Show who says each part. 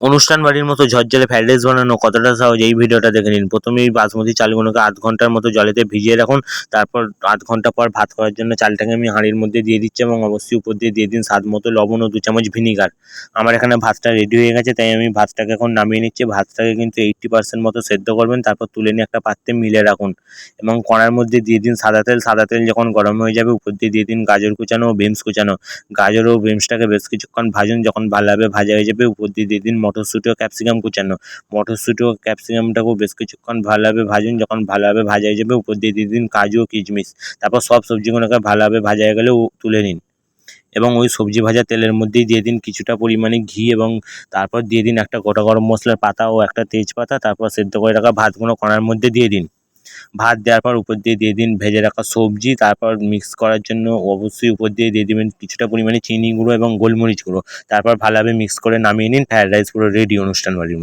Speaker 1: অনুষ্ঠান বাড়ির মতো ঝরঝরে ফ্রাইড রাইস বানানো কতটা সহজ এই ভিডিওটা দেখে নিন। প্রথমেই বাসমতি চালগুলোকে আধ ঘন্টার মতো জলেতে ভিজিয়ে রাখুন। তারপর আধ ঘন্টা পর ভাত খাওয়ার জন্য চালটাকে আমি হাঁড়ির মধ্যে দিয়ে দিচ্ছি এবং অবশ্যই উপর দিয়ে দিন স্বাদ মতো লবণ ও 2 চামচ ভিনিগার। আমার এখানে ভাতটা রেডি হয়ে গেছে, তাই আমি ভাতটাকে এখন নামিয়ে নিচ্ছি। ভাতটাকে কিন্তু 80% মতো সেদ্ধ করবেন, তারপর তুলে নিয়ে একটা পাত্রে মিলে রাখুন এবং কড়ার মধ্যে দিয়ে দিন সাদা তেল। সাদা তেল যখন গরম হয়ে যাবে উপর দিয়ে দিন গাজর কুচানো ও বিনস কুচানো। গাজর ও বিনসটাকে বেশ কিছুক্ষণ ভাজুন, যখন ভালোভাবে ভাজা হয়ে যাবে উপর দিয়ে দিন মটরশুঁটি ও ক্যাপসিকাম কুচানো। মটরশুঁটি ও ক্যাপসিকামটাকেও বেশ কিছুক্ষণ ভালোভাবে ভাজুন, যখন ভালোভাবে ভাজা হয়ে যাবে উপর দিয়ে দিন কাজু ও কিশমিশ। তারপর সব সবজিগুলোকে ভালোভাবে ভাজা হয়ে গেলে তুলে নিন এবং ওই সবজি ভাজা তেলের মধ্যেই দিয়ে দিন কিছুটা পরিমাণে ঘি এবং তারপর দিয়ে দিন একটা গোটা গরম মশলার পাতা ও একটা তেজপাতা। তারপর সেদ্ধ করে রাখা ভাতগুলো কড়ার মধ্যে দিয়ে দিন। ভাত দেওয়ার পর উপর দিয়ে দিন ভেজে রাখা সবজি। তারপর মিক্স করার জন্য অবশ্যই উপর দিয়ে দিবেন কিছুটা পরিমাণে চিনি গুঁড়ো এবং গোলমরিচ গুঁড়ো। তারপর ভালোভাবে মিক্স করে নামিয়ে নিন। ফ্রায়েড রাইস পুরো রেডি অনুষ্ঠান বাড়ির।